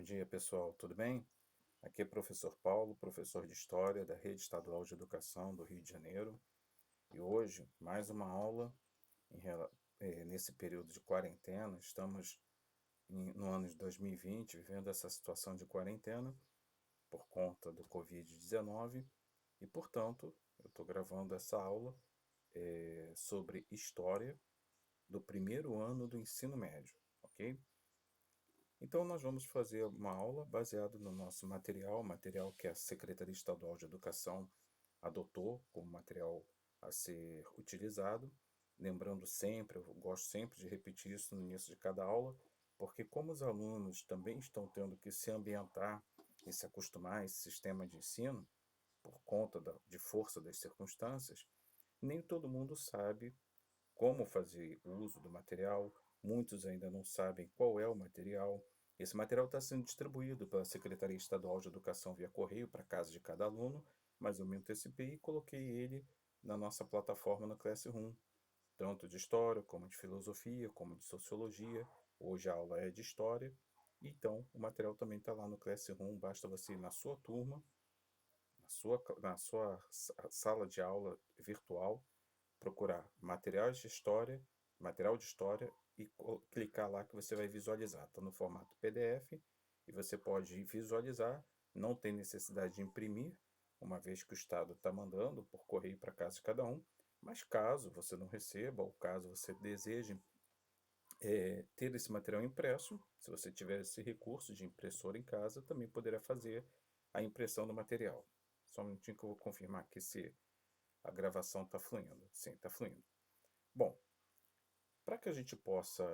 Bom dia, pessoal, tudo bem? Aqui é professor Paulo, professor de História da Rede Estadual de Educação do Rio de Janeiro. E hoje, mais uma aula nesse período de quarentena. Estamos no ano de 2020, vivendo essa situação de quarentena por conta do Covid-19 e, portanto, eu estou gravando essa aula sobre História do primeiro ano do ensino médio, ok? Então, nós vamos fazer uma aula baseada no nosso material que a Secretaria Estadual de Educação adotou como material a ser utilizado. Lembrando sempre, eu gosto sempre de repetir isso no início de cada aula, porque como os alunos também estão tendo que se ambientar e se acostumar a esse sistema de ensino, por conta de força das circunstâncias, nem todo mundo sabe como fazer uso do material, muitos ainda não sabem qual é o material. Esse material está sendo distribuído pela Secretaria Estadual de Educação via correio para a casa de cada aluno, mas eu me antecipei e coloquei ele na nossa plataforma no Classroom, tanto de História, como de Filosofia, como de Sociologia. Hoje a aula é de História, então o material também está lá no Classroom, basta você ir na sua turma, na sua sala de aula virtual, procurar material de história e clicar lá que você vai visualizar. Está no formato PDF e você pode visualizar, não tem necessidade de imprimir, uma vez que o Estado está mandando por correio para casa de cada um, mas caso você não receba ou caso você deseje ter esse material impresso, se você tiver esse recurso de impressora em casa, também poderá fazer a impressão do material. Só um minutinho que eu vou confirmar aqui se a gravação está fluindo. Sim, está fluindo. Bom, para que a gente possa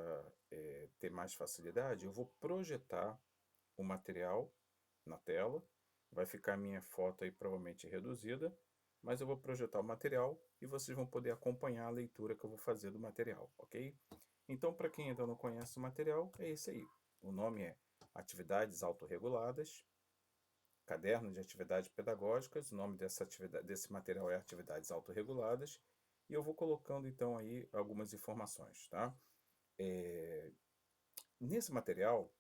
ter mais facilidade, eu vou projetar o material na tela. Vai ficar a minha foto aí provavelmente reduzida, mas eu vou projetar o material e vocês vão poder acompanhar a leitura que eu vou fazer do material, ok? Então, para quem ainda não conhece o material, é esse aí. O nome é Atividades Autorreguladas, Caderno de Atividades Pedagógicas. O nome desse material é Atividades Autorreguladas. E eu vou colocando então aí algumas informações, tá? Nesse material,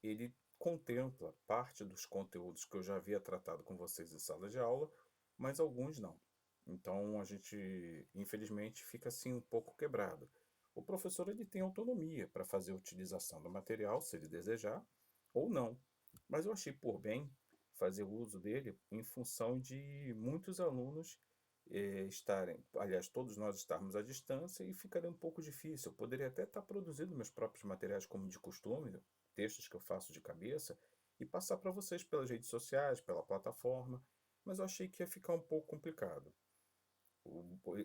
ele contempla parte dos conteúdos que eu já havia tratado com vocês em sala de aula, mas alguns não. Então a gente, infelizmente, fica assim um pouco quebrado. O professor ele tem autonomia para fazer a utilização do material, se ele desejar, ou não. Mas eu achei por bem fazer uso dele em função de muitos alunos estarem, aliás, todos nós estarmos à distância e ficaria um pouco difícil. Eu poderia até estar produzindo meus próprios materiais como de costume, textos que eu faço de cabeça, e passar para vocês pelas redes sociais, pela plataforma, mas eu achei que ia ficar um pouco complicado.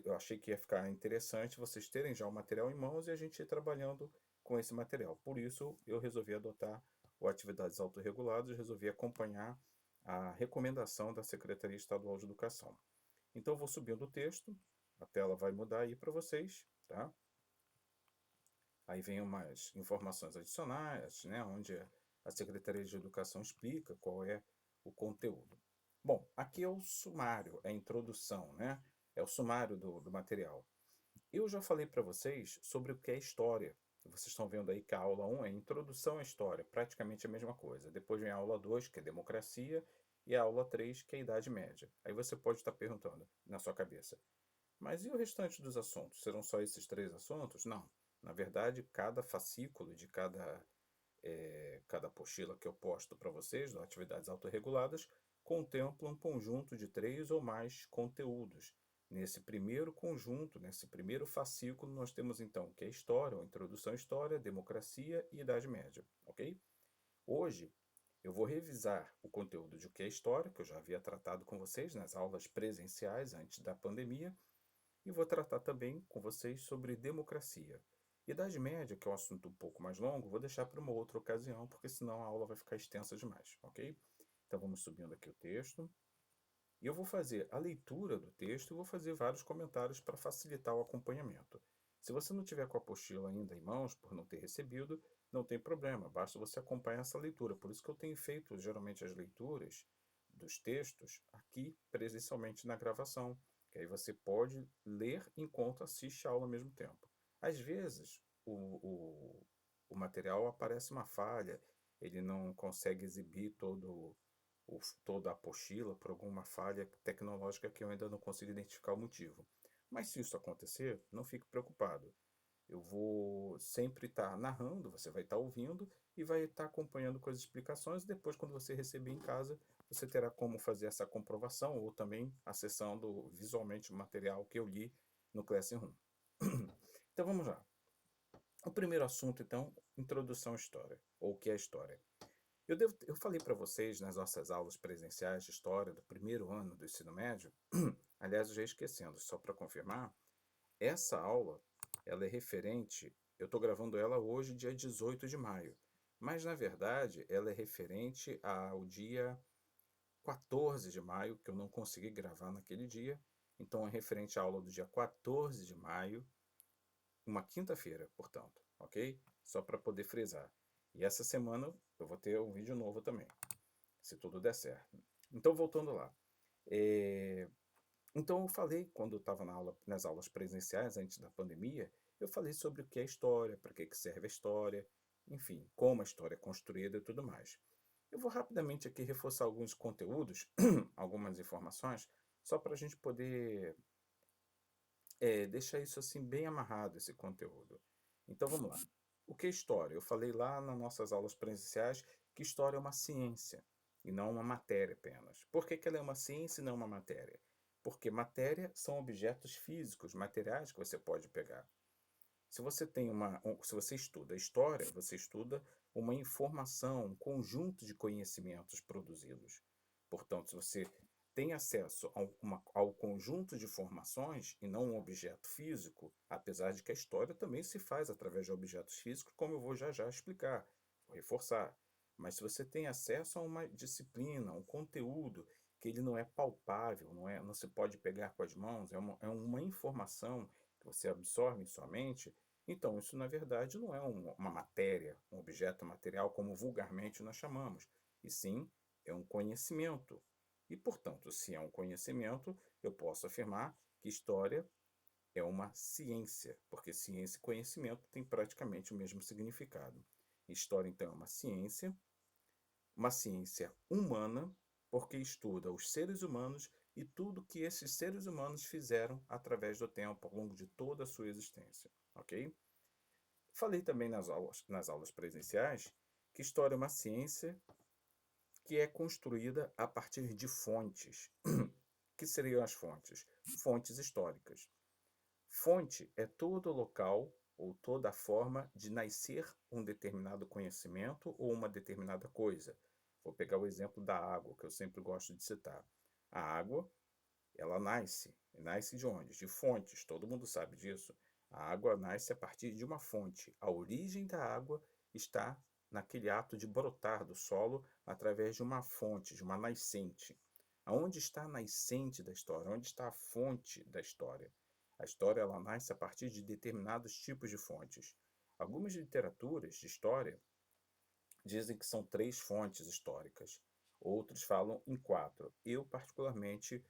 Eu achei que ia ficar interessante vocês terem já o material em mãos e a gente ir trabalhando com esse material. Por isso, eu resolvi adotar o Atividades Autorreguladas, resolvi acompanhar a recomendação da Secretaria Estadual de Educação. Então, eu vou subindo o texto, a tela vai mudar aí para vocês, tá? Aí vem umas informações adicionais, né, onde a Secretaria de Educação explica qual é o conteúdo. Bom, aqui é o sumário, é a introdução, né? É o sumário do material. Eu já falei para vocês sobre o que é história. Vocês estão vendo aí que a aula 1 é Introdução à História, praticamente a mesma coisa. Depois vem a aula 2, que é Democracia, e a aula 3, que é Idade Média. Aí você pode estar perguntando na sua cabeça, mas e o restante dos assuntos? Serão só esses três assuntos? Não. Na verdade, cada fascículo de cada apostila que eu posto para vocês, das atividades autorreguladas, contempla um conjunto de três ou mais conteúdos. Nesse primeiro conjunto, nesse primeiro fascículo, nós temos então o que é História, ou Introdução à História, Democracia e Idade Média, ok? Hoje eu vou revisar o conteúdo de o que é História, que eu já havia tratado com vocês nas aulas presenciais antes da pandemia, e vou tratar também com vocês sobre democracia. Idade Média, que é um assunto um pouco mais longo, vou deixar para uma outra ocasião, porque senão a aula vai ficar extensa demais, ok? Então vamos subindo aqui o texto. E eu vou fazer a leitura do texto e vou fazer vários comentários para facilitar o acompanhamento. Se você não tiver com a apostila ainda em mãos, por não ter recebido, não tem problema, basta você acompanhar essa leitura. Por isso que eu tenho feito geralmente as leituras dos textos aqui presencialmente na gravação, que aí você pode ler enquanto assiste a aula ao mesmo tempo. Às vezes, o material aparece uma falha ele não consegue exibir toda a apostila por alguma falha tecnológica que eu ainda não consigo identificar o motivo. Mas se isso acontecer, não fique preocupado. Eu vou sempre estar narrando, você vai estar ouvindo e vai estar acompanhando com as explicações. Depois, quando você receber em casa, você terá como fazer essa comprovação ou também acessando visualmente o material que eu li no Classroom. Então vamos lá. O primeiro assunto, então, introdução à história, ou o que é história. Eu falei para vocês nas nossas aulas presenciais de história do primeiro ano do ensino médio, aliás, eu já esquecendo, só para confirmar, essa aula, ela é referente, eu estou gravando ela hoje, dia 18 de maio, mas na verdade ela é referente ao dia 14 de maio, que eu não consegui gravar naquele dia, então é referente à aula do dia 14 de maio, uma quinta-feira, portanto, ok? Só para poder frisar. E essa semana eu vou ter um vídeo novo também, se tudo der certo. Então, voltando lá. Então, eu falei, quando eu estava nas aulas presenciais, antes da pandemia, eu falei sobre o que é história, para que serve a história, enfim, como a história é construída e tudo mais. Eu vou rapidamente aqui reforçar alguns conteúdos, algumas informações, só para a gente poder deixar isso assim bem amarrado, esse conteúdo. Então vamos lá. O que é história? Eu falei lá nas nossas aulas presenciais que história é uma ciência e não uma matéria apenas. Por que ela é uma ciência e não uma matéria? Porque matéria são objetos físicos, materiais que você pode pegar. Se você estuda história, você estuda uma informação, um conjunto de conhecimentos produzidos. Portanto, se você tem acesso ao conjunto de informações e não um objeto físico, apesar de que a história também se faz através de objetos físicos, como eu vou já já explicar, vou reforçar. Mas se você tem acesso a uma disciplina, um conteúdo que ele não é palpável, não se pode pegar com as mãos, é uma informação que você absorve em sua mente, então isso na verdade não é uma matéria, um objeto material como vulgarmente nós chamamos, e sim é um conhecimento. E portanto, se é um conhecimento, eu posso afirmar que história é uma ciência, porque ciência e conhecimento têm praticamente o mesmo significado. História então é uma ciência humana, porque estuda os seres humanos e tudo que esses seres humanos fizeram através do tempo, ao longo de toda a sua existência, ok? Falei também nas aulas presenciais que história é uma ciência que é construída a partir de fontes. Que seriam as fontes? Fontes históricas. Fonte é todo local ou toda forma de nascer um determinado conhecimento ou uma determinada coisa. Vou pegar o exemplo da água, que eu sempre gosto de citar. A água, ela nasce. Nasce de onde? De fontes, todo mundo sabe disso. A água nasce a partir de uma fonte. A origem da água está naquele ato de brotar do solo através de uma fonte, de uma nascente. Aonde está a nascente da história? Onde está a fonte da história? A história ela nasce a partir de determinados tipos de fontes. Algumas literaturas de história dizem que são 3 fontes históricas. Outros falam em 4. Eu, particularmente,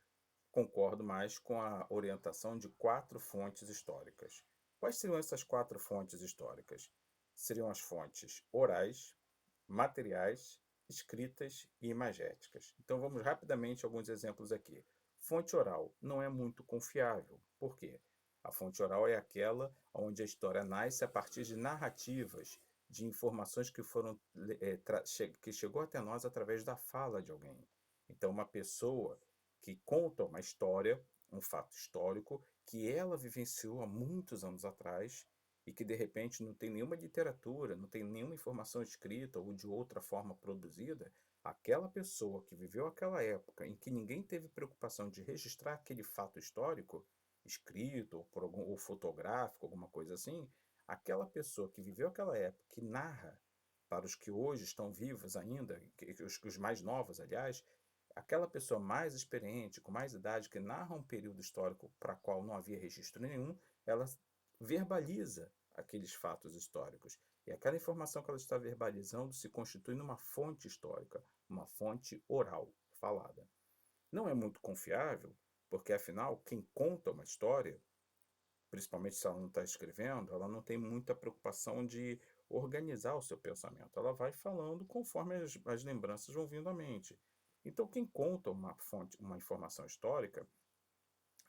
concordo mais com a orientação de 4 fontes históricas. Quais seriam essas 4 fontes históricas? Seriam as fontes orais, materiais, escritas e imagéticas. Então vamos rapidamente a alguns exemplos aqui. Fonte oral não é muito confiável. Por quê? A fonte oral é aquela onde a história nasce a partir de narrativas, de informações que chegou até nós através da fala de alguém. Então uma pessoa que conta uma história, um fato histórico, que ela vivenciou há muitos anos atrás e que de repente não tem nenhuma literatura, não tem nenhuma informação escrita ou de outra forma produzida, aquela pessoa que viveu aquela época em que ninguém teve preocupação de registrar aquele fato histórico, escrito ou fotográfico, alguma coisa assim, aquela pessoa que viveu aquela época, que narra para os que hoje estão vivos ainda, os mais novos, aliás, aquela pessoa mais experiente, com mais idade, que narra um período histórico para o qual não havia registro nenhum, ela verbaliza aqueles fatos históricos. E aquela informação que ela está verbalizando se constitui numa fonte histórica, uma fonte oral, falada. Não é muito confiável, porque afinal, quem conta uma história, principalmente se ela não está escrevendo, ela não tem muita preocupação de organizar o seu pensamento. Ela vai falando conforme as lembranças vão vindo à mente. Então, quem conta uma fonte, uma informação histórica,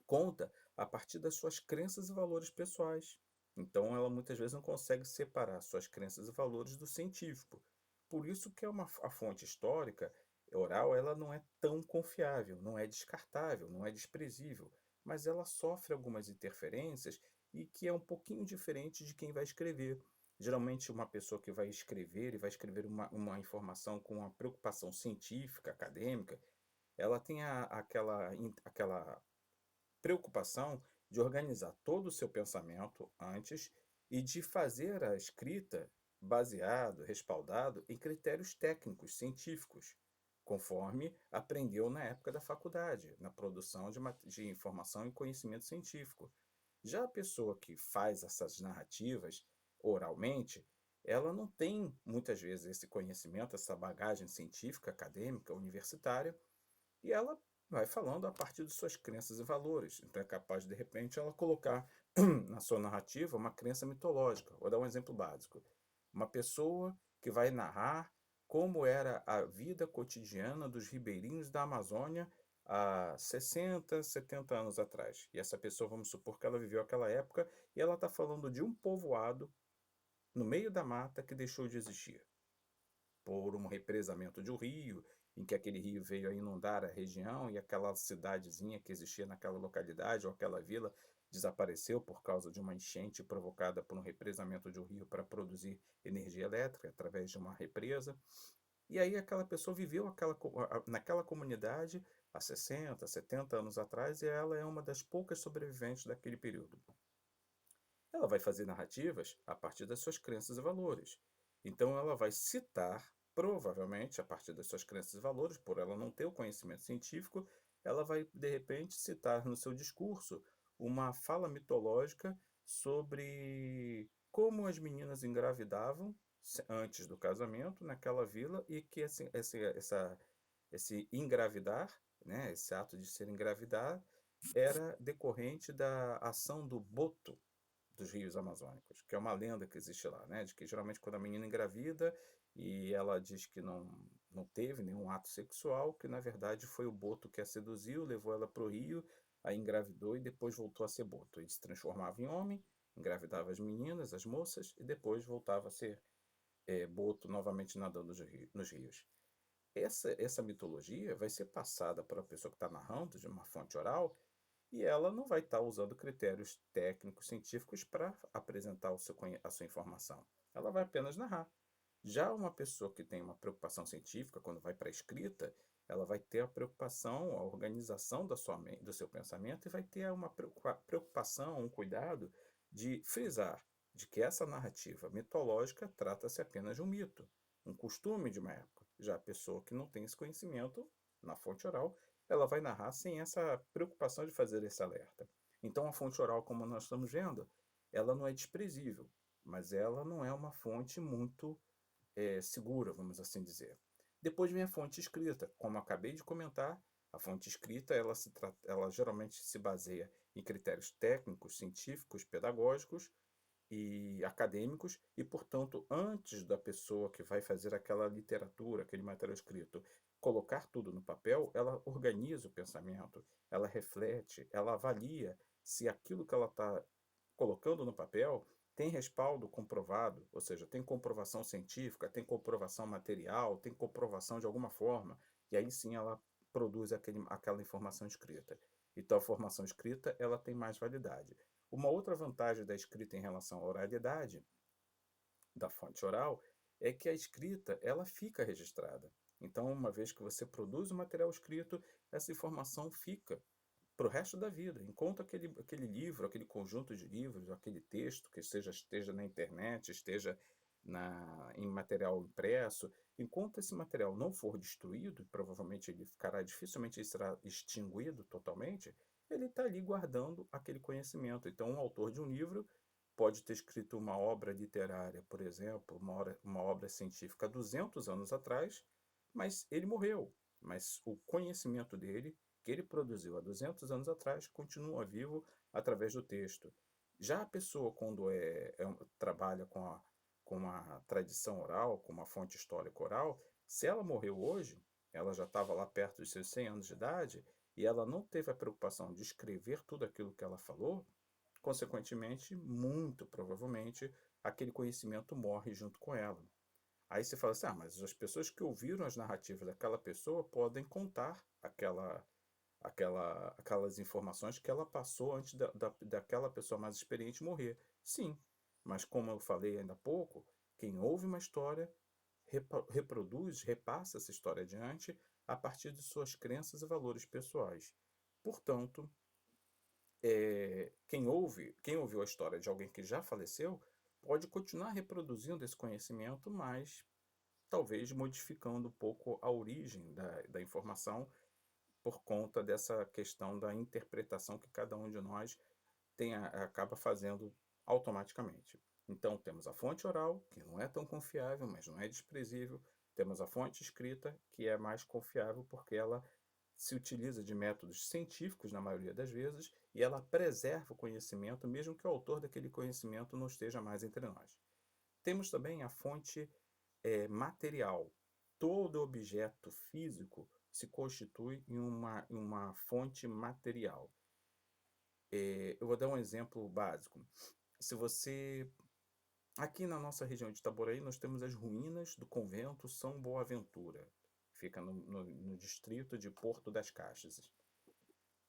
conta a partir das suas crenças e valores pessoais. Então, ela muitas vezes não consegue separar suas crenças e valores do científico. Por isso que a fonte histórica oral, ela não é tão confiável, não é descartável, não é desprezível, mas ela sofre algumas interferências e que é um pouquinho diferente de quem vai escrever. Geralmente, uma pessoa que vai escrever e vai escrever uma informação com uma preocupação científica, acadêmica, ela tem aquela preocupação de organizar todo o seu pensamento antes e de fazer a escrita baseado, respaldado em critérios técnicos, científicos, conforme aprendeu na época da faculdade, na produção de informação e conhecimento científico. Já a pessoa que faz essas narrativas oralmente, ela não tem muitas vezes esse conhecimento, essa bagagem científica, acadêmica, universitária, e ela vai falando a partir de suas crenças e valores. Então é capaz, de repente, ela colocar na sua narrativa uma crença mitológica. Vou dar um exemplo básico. Uma pessoa que vai narrar como era a vida cotidiana dos ribeirinhos da Amazônia há 60, 70 anos atrás. E essa pessoa, vamos supor que ela viveu aquela época e ela está falando de um povoado no meio da mata que deixou de existir por um represamento de um rio, em que aquele rio veio a inundar a região e aquela cidadezinha que existia naquela localidade ou aquela vila desapareceu por causa de uma enchente provocada por um represamento de um rio para produzir energia elétrica através de uma represa. E aí aquela pessoa viveu naquela comunidade há 60, 70 anos atrás e ela é uma das poucas sobreviventes daquele período. Ela vai fazer narrativas a partir das suas crenças e valores. Então, ela vai citar, provavelmente, a partir das suas crenças e valores, por ela não ter o conhecimento científico, ela vai, de repente, citar no seu discurso uma fala mitológica sobre como as meninas engravidavam antes do casamento naquela vila e que esse engravidar, né, esse ato de ser engravidar, era decorrente da ação do boto dos rios amazônicos, que é uma lenda que existe lá, né? De que geralmente quando a menina engravida e ela diz que não teve nenhum ato sexual, que na verdade foi o boto que a seduziu, levou ela para o rio, aí engravidou e depois voltou a ser boto. Ele se transformava em homem, engravidava as meninas, as moças, e depois voltava a ser boto novamente nadando nos rios. Essa mitologia vai ser passada para a pessoa que está narrando de uma fonte oral e ela não vai estar usando critérios técnicos, científicos para apresentar a sua informação. Ela vai apenas narrar. Já uma pessoa que tem uma preocupação científica, quando vai para a escrita, ela vai ter a preocupação, a organização do seu pensamento e vai ter uma preocupação, um cuidado de frisar de que essa narrativa mitológica trata-se apenas de um mito, um costume de uma época. Já a pessoa que não tem esse conhecimento, na fonte oral, ela vai narrar sem essa preocupação de fazer esse alerta. Então, a fonte oral, como nós estamos vendo, ela não é desprezível, mas ela não é uma fonte muito segura, vamos assim dizer. Depois vem a fonte escrita. Como eu acabei de comentar, a fonte escrita ela geralmente se baseia em critérios técnicos, científicos, pedagógicos e acadêmicos, e, portanto, antes da pessoa que vai fazer aquela literatura, aquele material escrito, colocar tudo no papel, ela organiza o pensamento, ela reflete, ela avalia se aquilo que ela está colocando no papel tem respaldo comprovado, ou seja, tem comprovação científica, tem comprovação material, tem comprovação de alguma forma, e aí sim ela produz aquela informação escrita. Então, a formação escrita ela tem mais validade. Uma outra vantagem da escrita em relação à oralidade, da fonte oral, é que a escrita ela fica registrada. Então, uma vez que você produz o material escrito, essa informação fica para o resto da vida. Enquanto aquele livro, aquele conjunto de livros, aquele texto que esteja na internet, esteja em material impresso, enquanto esse material não for destruído, provavelmente ele ficará, dificilmente ele será extinguido totalmente, ele está ali guardando aquele conhecimento. Então, um autor de um livro pode ter escrito uma obra literária, por exemplo, uma obra científica há 200 anos atrás, mas ele morreu. Mas o conhecimento dele, que ele produziu há 200 anos atrás, continua vivo através do texto. Já a pessoa, quando trabalha com a tradição oral, com uma fonte histórica oral, se ela morreu hoje, ela já estava lá perto dos seus 100 anos de idade, e ela não teve a preocupação de escrever tudo aquilo que ela falou, consequentemente, muito provavelmente, aquele conhecimento morre junto com ela. Aí você fala assim: ah, mas as pessoas que ouviram as narrativas daquela pessoa podem contar aquelas informações que ela passou antes daquela pessoa mais experiente morrer. Sim, mas como eu falei ainda há pouco, quem ouve uma história reproduz, repassa essa história adiante a partir de suas crenças e valores pessoais. Portanto, quem ouviu a história de alguém que já faleceu pode continuar reproduzindo esse conhecimento, mas talvez modificando um pouco a origem da informação por conta dessa questão da interpretação que cada um de nós acaba fazendo automaticamente. Então, temos a fonte oral, que não é tão confiável, mas não é desprezível. Temos a fonte escrita, que é mais confiável porque ela se utiliza de métodos científicos na maioria das vezes e ela preserva o conhecimento, mesmo que o autor daquele conhecimento não esteja mais entre nós. Temos também a fonte material. Todo objeto físico se constitui em uma fonte material. Eu vou dar um exemplo básico. Se você. Aqui na nossa região de Itaboraí, nós temos as ruínas do convento São Boaventura. Fica no distrito de Porto das Caixas.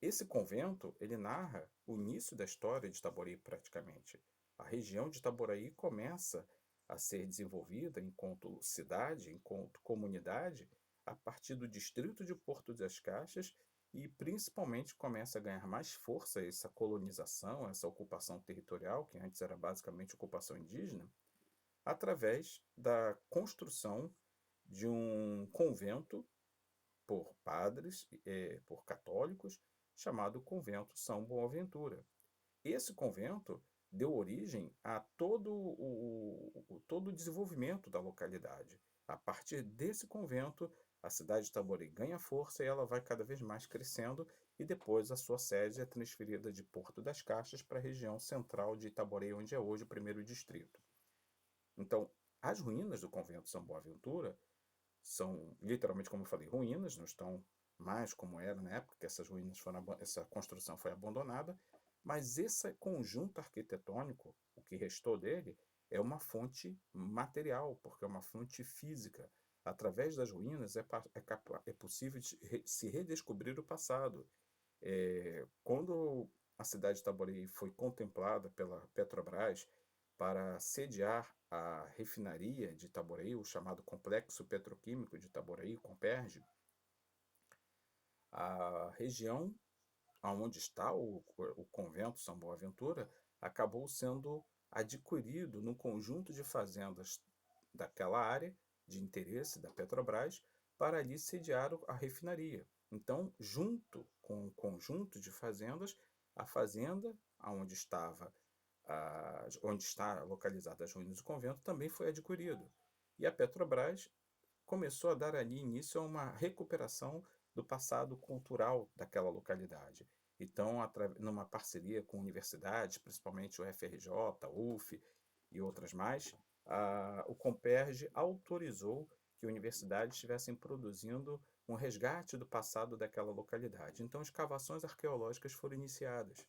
Esse convento, ele narra o início da história de Itaboraí praticamente. A região de Itaboraí começa a ser desenvolvida enquanto cidade, enquanto comunidade, a partir do distrito de Porto das Caixas e principalmente começa a ganhar mais força essa colonização, essa ocupação territorial, que antes era basicamente ocupação indígena, através da construção de um convento por padres, por católicos, chamado Convento São Boaventura. Esse convento deu origem a todo o desenvolvimento da localidade. A partir desse convento, a cidade de Itaboraí ganha força e ela vai cada vez mais crescendo e depois a sua sede é transferida de Porto das Caixas para a região central de Itaboraí, onde é hoje o primeiro distrito. Então, as ruínas do convento São Boaventura são literalmente, como eu falei, ruínas, não estão mais como era na época que essa construção foi abandonada, mas esse conjunto arquitetônico, o que restou dele, é uma fonte material, porque é uma fonte física. Através das ruínas é possível se redescobrir o passado. Quando a cidade de Itaboraí foi contemplada pela Petrobras para sediar a refinaria de Itaboraí, o chamado Complexo Petroquímico de Itaboraí, Comperj, a região onde está o convento São Boaventura acabou sendo adquirido num conjunto de fazendas daquela área de interesse da Petrobras para ali sediar a refinaria. Então, junto com o conjunto de fazendas, a fazenda onde está localizada as ruínas do convento também foi adquirido. E a Petrobras começou a dar ali início a uma recuperação do passado cultural daquela localidade. Então, numa parceria com universidades, principalmente o FRJ, UF e outras mais, o Comperj autorizou que universidades estivessem produzindo um resgate do passado daquela localidade. Então, escavações arqueológicas foram iniciadas.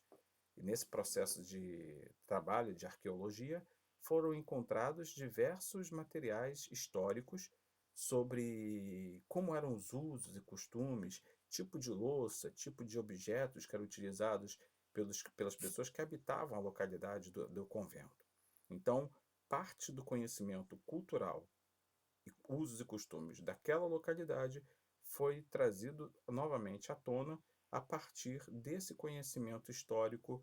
E nesse processo de trabalho de arqueologia, foram encontrados diversos materiais históricos sobre como eram os usos e costumes, tipo de louça, tipo de objetos que eram utilizados pelas pessoas que habitavam a localidade do convento. Então, parte do conhecimento cultural e usos e costumes daquela localidade foi trazido novamente à tona a partir desse conhecimento histórico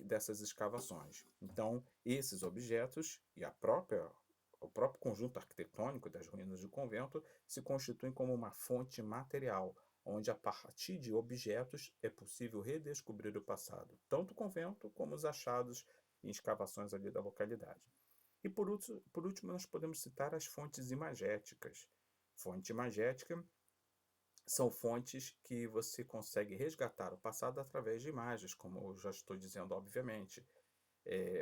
dessas escavações. Então, esses objetos e o próprio conjunto arquitetônico das ruínas do convento se constituem como uma fonte material, onde a partir de objetos é possível redescobrir o passado, tanto o convento como os achados em escavações ali da localidade. E por último, nós podemos citar as fontes imagéticas. Fonte imagética são fontes que você consegue resgatar o passado através de imagens, como eu já estou dizendo, obviamente.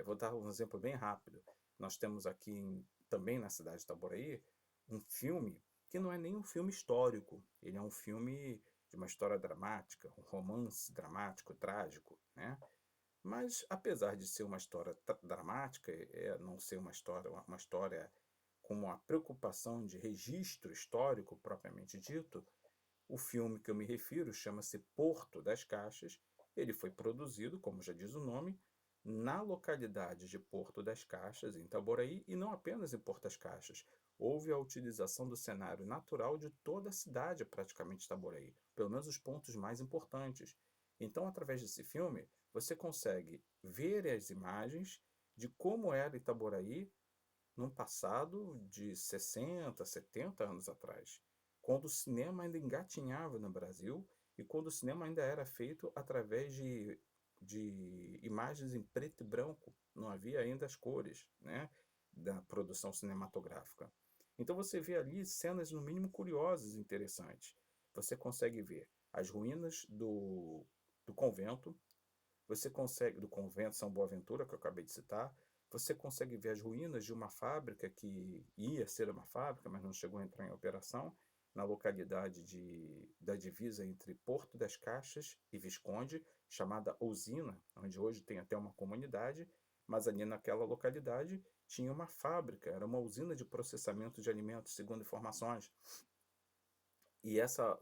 Vou dar um exemplo bem rápido. nós temos aqui também na cidade de Itaboraí um filme que não é nem um filme histórico, ele é um filme de uma história dramática, um romance dramático, trágico, né? Mas apesar de ser uma história dramática, não ser uma história com uma preocupação de registro histórico propriamente dito, o filme que eu me refiro chama-se Porto das Caixas. Ele foi produzido, como já diz o nome, na localidade de Porto das Caixas, em Itaboraí, e não apenas em Porto das Caixas. Houve a utilização do cenário natural de toda a cidade, praticamente, de Itaboraí, pelo menos os pontos mais importantes. Então, através desse filme, você consegue ver as imagens de como era Itaboraí num passado de 60, 70 anos atrás, quando o cinema ainda engatinhava no Brasil e quando o cinema ainda era feito através de imagens em preto e branco, não havia ainda as cores, né, da produção cinematográfica. Então você vê ali cenas no mínimo curiosas e interessantes. Você consegue ver as ruínas do convento, você consegue, do convento São Boaventura, que eu acabei de citar, você consegue ver as ruínas de uma fábrica que ia ser uma fábrica, mas não chegou a entrar em operação, na localidade da divisa entre Porto das Caixas e Visconde, chamada Usina, onde hoje tem até uma comunidade, mas ali naquela localidade tinha uma fábrica, era uma usina de processamento de alimentos, segundo informações. E essa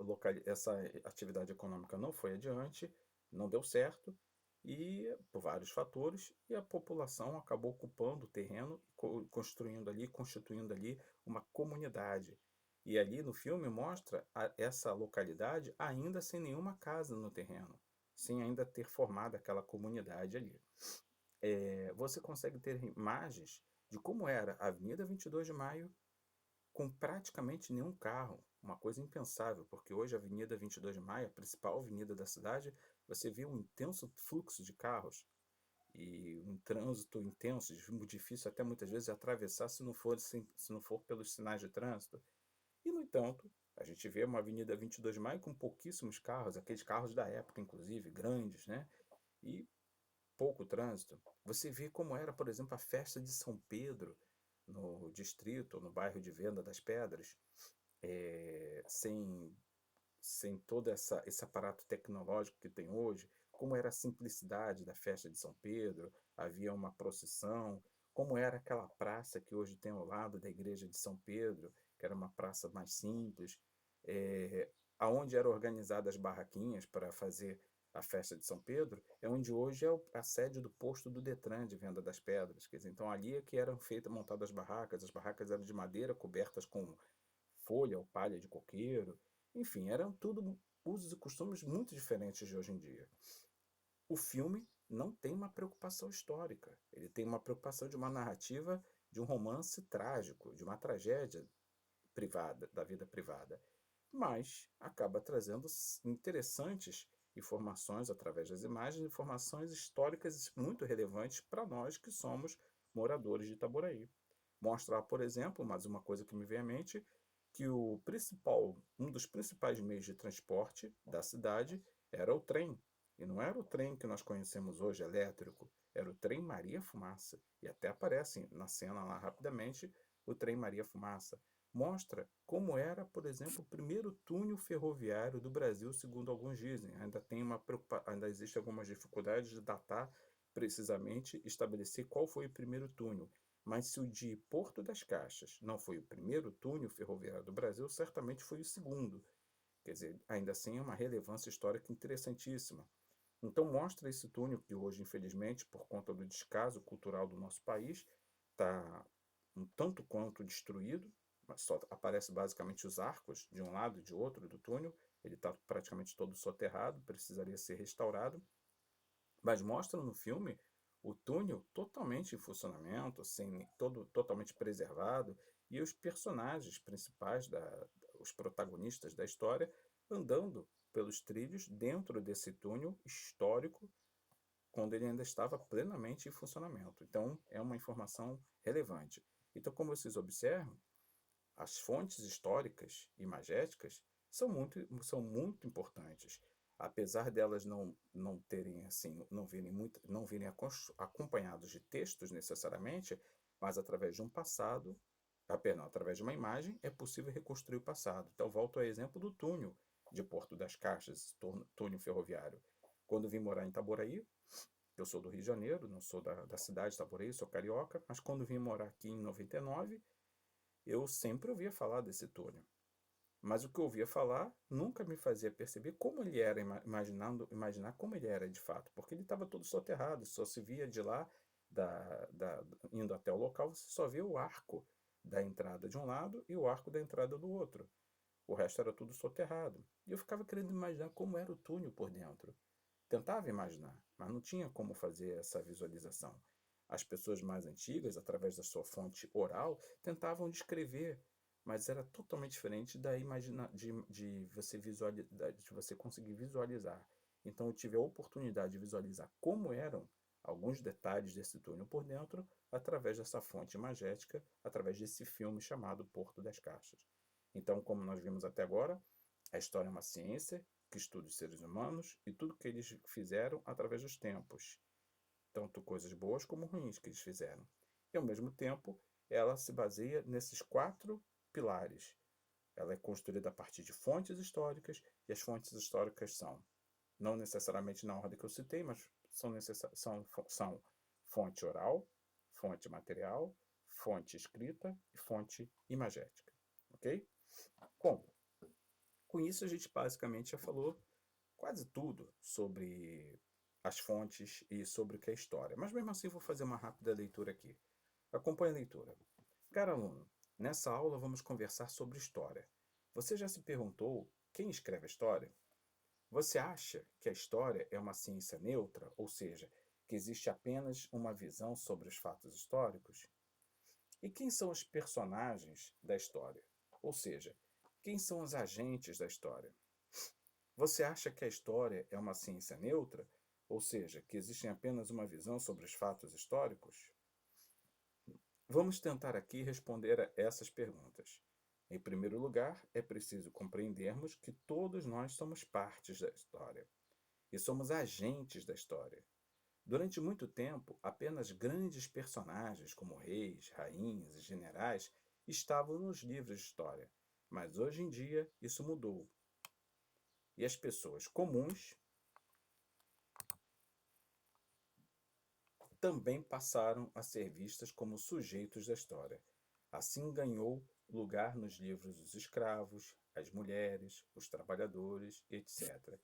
atividade econômica não foi adiante, não deu certo, e por vários fatores, e a população acabou ocupando o terreno, construindo ali, constituindo ali uma comunidade. E ali no filme mostra essa localidade ainda sem nenhuma casa no terreno, sem ainda ter formado aquela comunidade ali. Você consegue ter imagens de como era a Avenida 22 de Maio com praticamente nenhum carro, uma coisa impensável, porque hoje a Avenida 22 de Maio, a principal avenida da cidade, você vê um intenso fluxo de carros e um trânsito intenso, difícil até muitas vezes atravessar se não for pelos sinais de trânsito. E, no entanto, a gente vê uma Avenida 22 de Maio com pouquíssimos carros, aqueles carros da época, inclusive, grandes, né? E pouco trânsito. Você vê como era, por exemplo, a festa de São Pedro, no distrito, no bairro de Venda das Pedras, sem todo esse aparato tecnológico que tem hoje, como era a simplicidade da festa de São Pedro, havia uma procissão, como era aquela praça que hoje tem ao lado da igreja de São Pedro, que era uma praça mais simples, aonde eram organizadas as barraquinhas para fazer a festa de São Pedro, é onde hoje é a sede do posto do Detran de Venda das Pedras. Quer dizer, então ali é que eram montadas as barracas eram de madeira cobertas com folha ou palha de coqueiro, enfim, eram tudo usos e costumes muito diferentes de hoje em dia. O filme não tem uma preocupação histórica, ele tem uma preocupação de uma narrativa de um romance trágico, de uma tragédia privada, da vida privada, mas acaba trazendo interessantes informações através das imagens, informações históricas muito relevantes para nós que somos moradores de Itaboraí. Mostra, por exemplo, mais uma coisa que me vem à mente, que um dos principais meios de transporte da cidade era o trem. E não era o trem que nós conhecemos hoje, elétrico, era o trem Maria Fumaça. E até aparece na cena lá rapidamente o trem Maria Fumaça. Mostra como era, por exemplo, o primeiro túnel ferroviário do Brasil, segundo alguns dizem. Ainda existem algumas dificuldades de datar precisamente, estabelecer qual foi o primeiro túnel. Mas se o de Porto das Caixas não foi o primeiro túnel ferroviário do Brasil, certamente foi o segundo. Quer dizer, ainda assim é uma relevância histórica interessantíssima. Então mostra esse túnel que hoje, infelizmente, por conta do descaso cultural do nosso país, está um tanto quanto destruído, mas só aparece basicamente os arcos de um lado e de outro do túnel. Ele está praticamente todo soterrado, precisaria ser restaurado. Mas mostram no filme o túnel totalmente em funcionamento, totalmente preservado, e os personagens principais, os protagonistas da história, andando pelos trilhos dentro desse túnel histórico, quando ele ainda estava plenamente em funcionamento. Então, é uma informação relevante. Então, como vocês observam, as fontes históricas e imagéticas são muito importantes. Apesar delas não terem assim, não virem acompanhados de textos necessariamente, mas através de um passado, através de uma imagem, é possível reconstruir o passado. Então, volto ao exemplo do túnel de Porto das Caixas, túnel ferroviário. Quando vim morar em Itaboraí, eu sou do Rio de Janeiro, não sou da cidade de Itaboraí, sou carioca, mas quando vim morar aqui em 99, eu sempre ouvia falar desse túnel. Mas o que eu ouvia falar nunca me fazia perceber como ele era, imaginar como ele era de fato, porque ele estava todo soterrado, só se via de lá, indo até o local, você só via o arco da entrada de um lado e o arco da entrada do outro. O resto era tudo soterrado. E eu ficava querendo imaginar como era o túnel por dentro. Tentava imaginar, mas não tinha como fazer essa visualização. As pessoas mais antigas, através da sua fonte oral, tentavam descrever, mas era totalmente diferente de você conseguir visualizar. Então eu tive a oportunidade de visualizar como eram alguns detalhes desse túnel por dentro, através dessa fonte imagética, através desse filme chamado Porto das Caixas. Então, como nós vimos até agora, a história é uma ciência que estuda os seres humanos e tudo que eles fizeram através dos tempos, tanto coisas boas como ruins que eles fizeram. E, ao mesmo tempo, ela se baseia nesses 4 pilares. Ela é construída a partir de fontes históricas, e as fontes históricas são, não necessariamente na ordem que eu citei, mas são fonte oral, fonte material, fonte escrita e fonte imagética. Ok? Bom, com isso a gente basicamente já falou quase tudo sobre as fontes e sobre o que é história. Mas mesmo assim vou fazer uma rápida leitura aqui. Acompanhe a leitura. Caro aluno, nessa aula vamos conversar sobre história. Você já se perguntou quem escreve a história? Você acha que a história é uma ciência neutra, ou seja, que existe apenas uma visão sobre os fatos históricos? E quem são os personagens da história? Ou seja, quem são os agentes da história? Você acha que a história é uma ciência neutra? Ou seja, que existe apenas uma visão sobre os fatos históricos? Vamos tentar aqui responder a essas perguntas. Em primeiro lugar, é preciso compreendermos que todos nós somos partes da história e somos agentes da história. Durante muito tempo, apenas grandes personagens como reis, rainhas e generais estavam nos livros de história, mas hoje em dia isso mudou. E as pessoas comuns também passaram a ser vistas como sujeitos da história. Assim ganhou lugar nos livros os escravos, as mulheres, os trabalhadores, etc.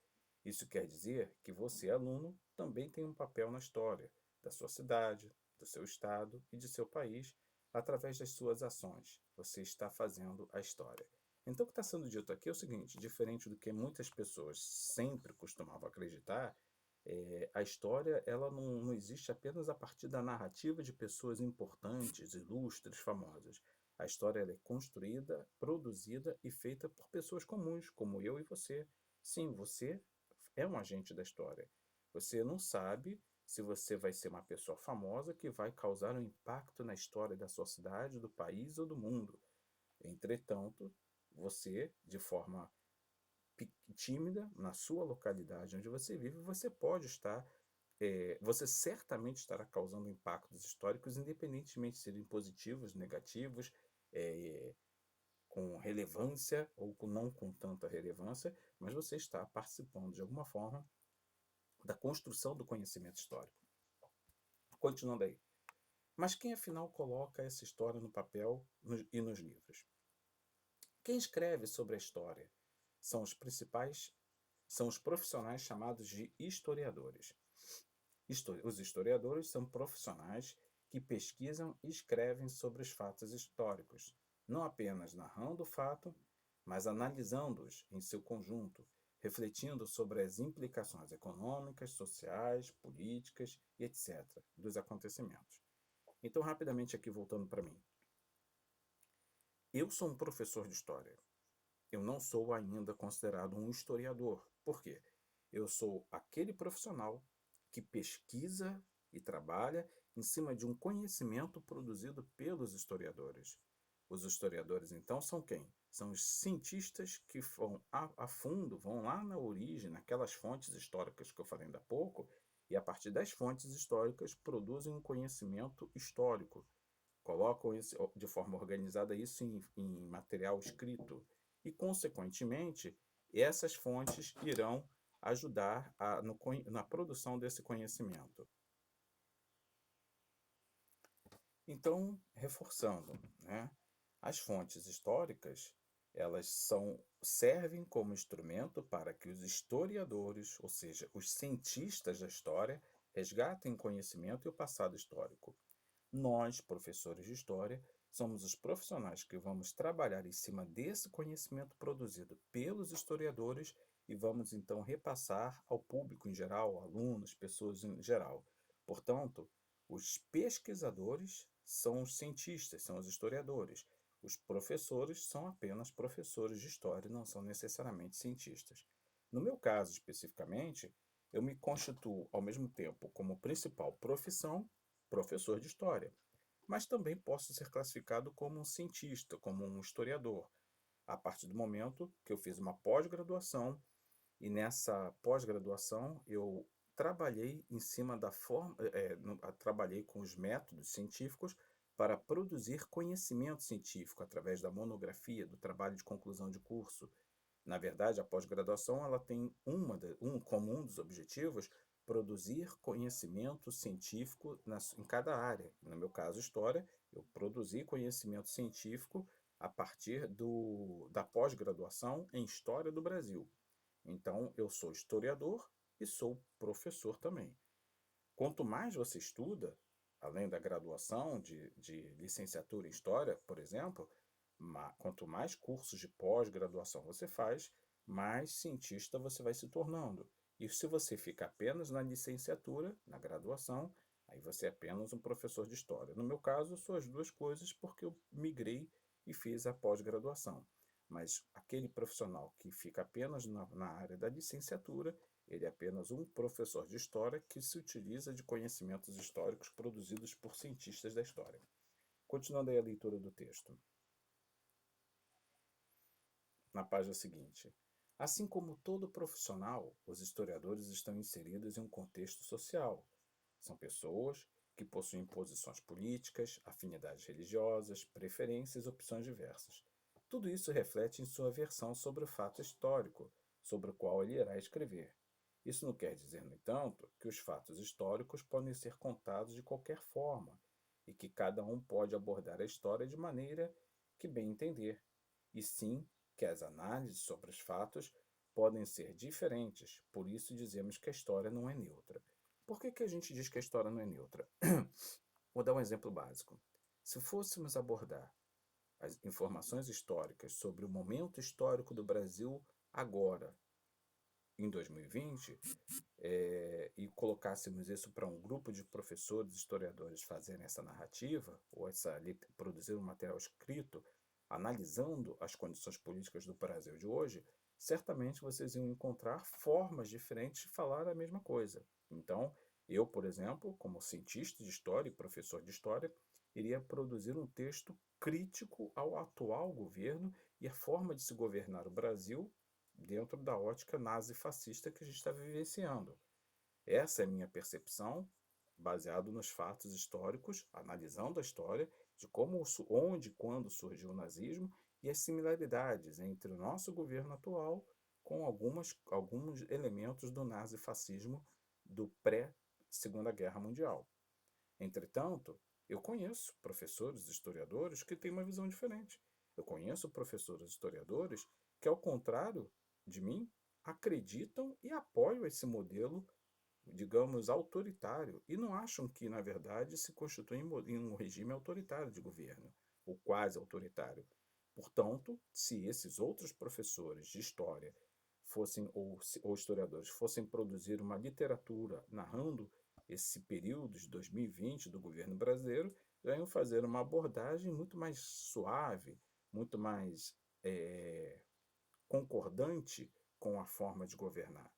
Isso quer dizer que você, aluno, também tem um papel na história da sua cidade, do seu estado e de seu país, através das suas ações. Você está fazendo a história. Então, o que está sendo dito aqui é o seguinte: diferente do que muitas pessoas sempre costumavam acreditar, a história ela não existe apenas a partir da narrativa de pessoas importantes, ilustres, famosas. A história ela é construída, produzida e feita por pessoas comuns, como eu e você. Sim, você é um agente da história. Você não sabe se você vai ser uma pessoa famosa que vai causar um impacto na história da sua cidade, do país ou do mundo. Entretanto, você, de forma tímida, na sua localidade onde você vive, você pode estar, você certamente estará causando impactos históricos, independentemente de serem positivos, negativos, é, com relevância ou não com tanta relevância, mas você está participando de alguma forma da construção do conhecimento histórico. Continuando aí. Mas quem afinal coloca essa história no papel e nos livros? Quem escreve sobre a história são os profissionais chamados de historiadores. Os historiadores são profissionais que pesquisam e escrevem sobre os fatos históricos, não apenas narrando o fato, mas analisando-os em seu conjunto, refletindo sobre as implicações econômicas, sociais, políticas e etc. dos acontecimentos. Então, rapidamente aqui voltando para mim. Eu sou um professor de história. Eu não sou ainda considerado um historiador. Por quê? Eu sou aquele profissional que pesquisa e trabalha em cima de um conhecimento produzido pelos historiadores. Os historiadores, então, são quem? São os cientistas que vão a fundo, vão lá na origem, naquelas fontes históricas que eu falei ainda há pouco, e a partir das fontes históricas produzem um conhecimento histórico, colocam isso de forma organizada isso em material escrito e, consequentemente, essas fontes irão ajudar na produção desse conhecimento. Então, reforçando, né, as fontes históricas, servem como instrumento para que os historiadores, ou seja, os cientistas da história, resgatem conhecimento e o passado histórico. Nós, professores de história, somos os profissionais que vamos trabalhar em cima desse conhecimento produzido pelos historiadores e vamos então repassar ao público em geral, alunos, pessoas em geral. Portanto, os pesquisadores são os cientistas, são os historiadores. Os professores são apenas professores de história, não são necessariamente cientistas. No meu caso especificamente, eu me constituo ao mesmo tempo como principal profissão professor de história, mas também posso ser classificado como um cientista, como um historiador, a partir do momento que eu fiz uma pós-graduação e nessa pós-graduação eu trabalhei em cima da forma, trabalhei com os métodos científicos para produzir conhecimento científico através da monografia, do trabalho de conclusão de curso. Na verdade, a pós-graduação ela tem como um dos objetivos produzir conhecimento científico em cada área. No meu caso, história, eu produzi conhecimento científico a partir da pós-graduação em História do Brasil. Então, eu sou historiador e sou professor também. Quanto mais você estuda, além da graduação de licenciatura em História, por exemplo, quanto mais cursos de pós-graduação você faz, mais cientista você vai se tornando. E se você fica apenas na licenciatura, na graduação, aí você é apenas um professor de História. No meu caso, são as duas coisas porque eu migrei e fiz a pós-graduação. Mas aquele profissional que fica apenas na área da licenciatura, ele é apenas um professor de história que se utiliza de conhecimentos históricos produzidos por cientistas da história. Continuando aí a leitura do texto. Na página seguinte. Assim como todo profissional, os historiadores estão inseridos em um contexto social. São pessoas que possuem posições políticas, afinidades religiosas, preferências e opções diversas. Tudo isso reflete em sua versão sobre o fato histórico, sobre o qual ele irá escrever. Isso não quer dizer, no entanto, que os fatos históricos podem ser contados de qualquer forma e que cada um pode abordar a história de maneira que bem entender, e sim que as análises sobre os fatos podem ser diferentes, por isso dizemos que a história não é neutra. Por que a gente diz que a história não é neutra? Vou dar um exemplo básico. Se fôssemos abordar as informações históricas sobre o momento histórico do Brasil agora, em 2020, e colocássemos isso para um grupo de professores, historiadores fazerem essa narrativa, ou produzir um material escrito, analisando as condições políticas do Brasil de hoje, certamente vocês iam encontrar formas diferentes de falar a mesma coisa. Então, eu, por exemplo, como cientista de história e professor de história, iria produzir um texto crítico ao atual governo e a forma de se governar o Brasil dentro da ótica nazi-fascista que a gente está vivenciando. Essa é a minha percepção, baseado nos fatos históricos, analisando a história de como, onde e quando surgiu o nazismo e as similaridades entre o nosso governo atual com alguns elementos do nazifascismo do pré-Segunda Guerra Mundial. Entretanto, eu conheço professores historiadores que têm uma visão diferente. Eu conheço professores historiadores que, ao contrário de mim, acreditam e apoiam esse modelo, digamos, autoritário e não acham que, na verdade, se constitui em um regime autoritário de governo, ou quase autoritário. Portanto, se esses outros professores de história fossem, ou historiadores, fossem produzir uma literatura narrando esse período de 2020 do governo brasileiro, já iam fazer uma abordagem muito mais suave, muito mais concordante com a forma de governar.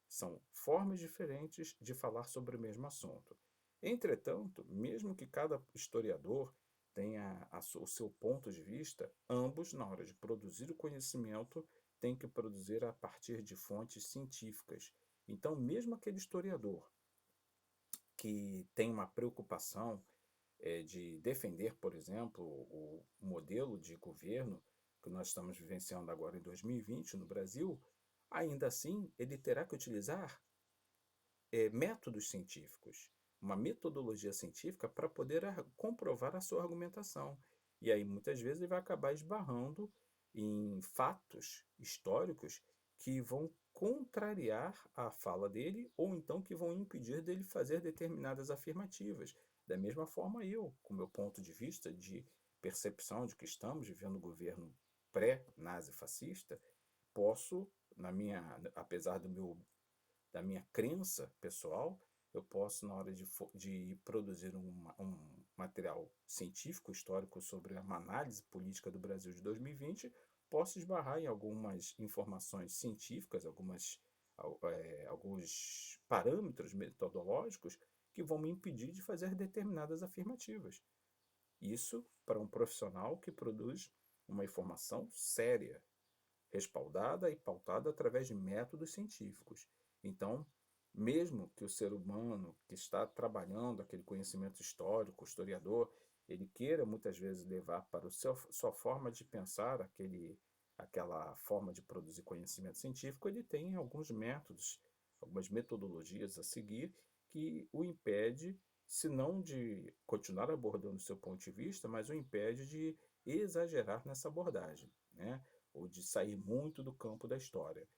São formas diferentes de falar sobre o mesmo assunto. Entretanto, mesmo que cada historiador tenha o seu ponto de vista, ambos, na hora de produzir o conhecimento, têm que produzir a partir de fontes científicas. Então, mesmo aquele historiador que tem uma preocupação de defender, por exemplo, o modelo de governo que nós estamos vivenciando agora em 2020 no Brasil, ainda assim ele terá que utilizar métodos científicos, uma metodologia científica para poder comprovar a sua argumentação. E aí, muitas vezes, ele vai acabar esbarrando em fatos históricos que vão contrariar a fala dele ou então que vão impedir dele fazer determinadas afirmativas. Da mesma forma, eu, com meu ponto de vista de percepção de que estamos vivendo um governo pré-nazi-fascista, posso, apesar da minha crença pessoal, eu posso, na hora de produzir um material científico, histórico sobre uma análise política do Brasil de 2020, posso esbarrar em algumas informações científicas, alguns parâmetros metodológicos que vão me impedir de fazer determinadas afirmativas. Isso para um profissional que produz uma informação séria, respaldada e pautada através de métodos científicos. Então, mesmo que o ser humano que está trabalhando aquele conhecimento histórico, o historiador, ele queira muitas vezes levar para sua forma de pensar aquela forma de produzir conhecimento científico, ele tem alguns métodos, algumas metodologias a seguir que o impede, se não de continuar abordando o seu ponto de vista, mas o impede de exagerar nessa abordagem, né? Ou de sair muito do campo da história.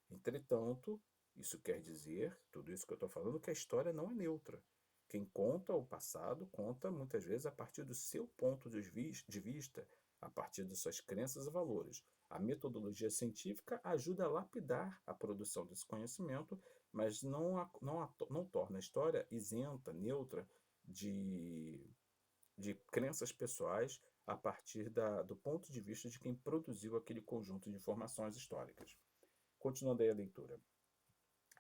Entretanto, isso quer dizer, tudo isso que eu estou falando, que a história não é neutra. Quem conta o passado, conta muitas vezes a partir do seu ponto de vista, a partir de suas crenças e valores. A metodologia científica ajuda a lapidar a produção desse conhecimento, mas não torna a história isenta, neutra de crenças pessoais a partir do ponto de vista de quem produziu aquele conjunto de informações históricas. Continuando aí a leitura.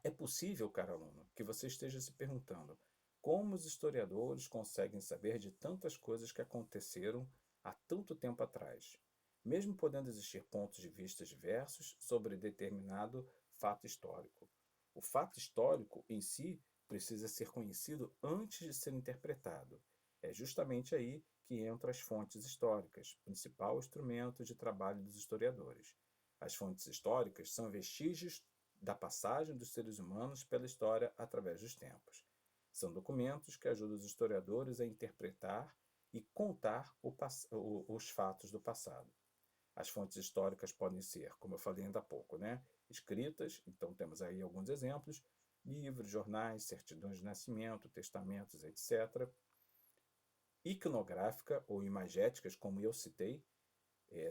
É possível, caro aluno, que você esteja se perguntando como os historiadores conseguem saber de tantas coisas que aconteceram há tanto tempo atrás, mesmo podendo existir pontos de vista diversos sobre determinado fato histórico. O fato histórico em si precisa ser conhecido antes de ser interpretado. É justamente aí que entram as fontes históricas, principal instrumento de trabalho dos historiadores. As fontes históricas são vestígios da passagem dos seres humanos pela história através dos tempos. São documentos que ajudam os historiadores a interpretar e contar os fatos do passado. As fontes históricas podem ser, como eu falei ainda há pouco, né? Escritas, então temos aí alguns exemplos, livros, jornais, certidões de nascimento, testamentos, etc. Iconográfica ou imagéticas, como eu citei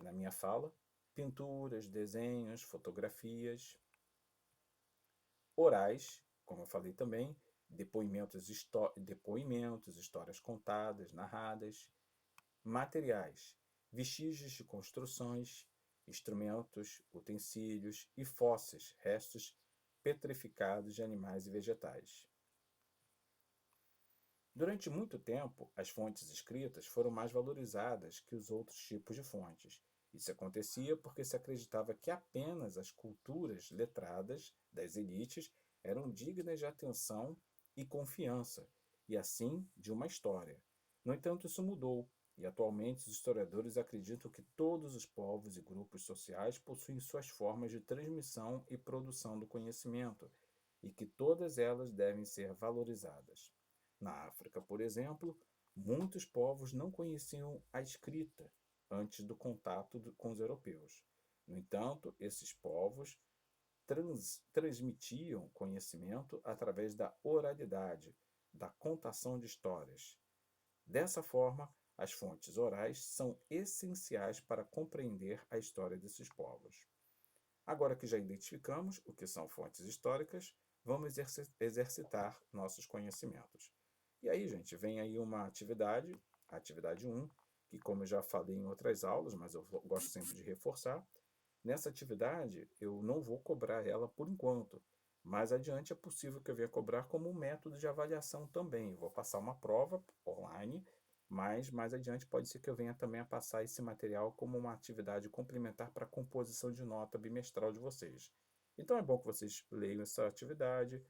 na minha fala, pinturas, desenhos, fotografias, orais, como eu falei também, depoimentos, histórias contadas, narradas, materiais, vestígios de construções, instrumentos, utensílios e fósseis, restos petrificados de animais e vegetais. Durante muito tempo, as fontes escritas foram mais valorizadas que os outros tipos de fontes. Isso acontecia porque se acreditava que apenas as culturas letradas das elites eram dignas de atenção e confiança, e assim de uma história. No entanto, isso mudou, e atualmente os historiadores acreditam que todos os povos e grupos sociais possuem suas formas de transmissão e produção do conhecimento, e que todas elas devem ser valorizadas. Na África, por exemplo, muitos povos não conheciam a escrita antes do contato com os europeus. No entanto, esses povos transmitiam conhecimento através da oralidade, da contação de histórias. Dessa forma, as fontes orais são essenciais para compreender a história desses povos. Agora que já identificamos o que são fontes históricas, vamos exercitar nossos conhecimentos. E aí, gente, vem aí uma atividade, a atividade 1, que como eu já falei em outras aulas, mas eu gosto sempre de reforçar. Nessa atividade, eu não vou cobrar ela por enquanto. Mais adiante é possível que eu venha cobrar como um método de avaliação também. Eu vou passar uma prova online, mas mais adiante pode ser que eu venha também a passar esse material como uma atividade complementar para a composição de nota bimestral de vocês. Então é bom que vocês leiam essa atividade,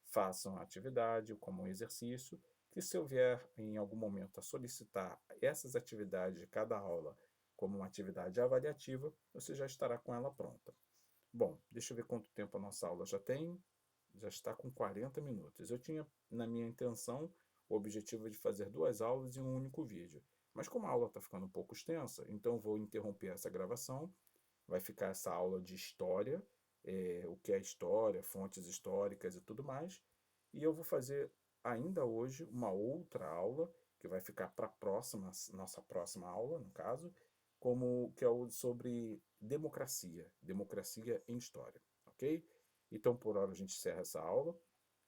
façam a atividade como um exercício, que se eu vier em algum momento a solicitar essas atividades de cada aula como uma atividade avaliativa, você já estará com ela pronta. Bom, deixa eu ver quanto tempo a nossa aula já tem. Já está com 40 minutos. Eu tinha na minha intenção o objetivo de fazer 2 aulas em um único vídeo. Mas como a aula está ficando um pouco extensa, então eu vou interromper essa gravação. Vai ficar essa aula de história, o que é história, fontes históricas e tudo mais. E eu vou fazer ainda hoje uma outra aula, que vai ficar para a próxima, nossa próxima aula, no caso, como que é o sobre democracia, democracia em história, ok? Então, por hora a gente encerra essa aula.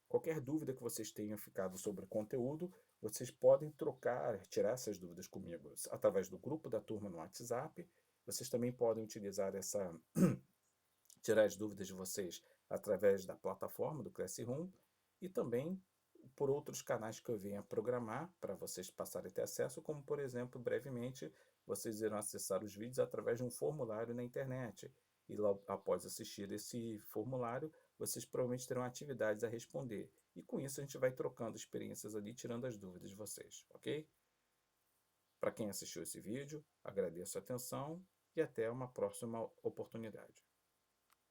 Qualquer dúvida que vocês tenham ficado sobre o conteúdo, vocês podem trocar, tirar essas dúvidas comigo através do grupo da turma no WhatsApp. Vocês também podem utilizar tirar as dúvidas de vocês através da plataforma do Classroom e também por outros canais que eu venha programar para vocês passarem a ter acesso, como por exemplo, brevemente, vocês irão acessar os vídeos através de um formulário na internet. E logo após assistir esse formulário, vocês provavelmente terão atividades a responder. E com isso a gente vai trocando experiências ali, tirando as dúvidas de vocês, ok? Para quem assistiu esse vídeo, agradeço a atenção e até uma próxima oportunidade.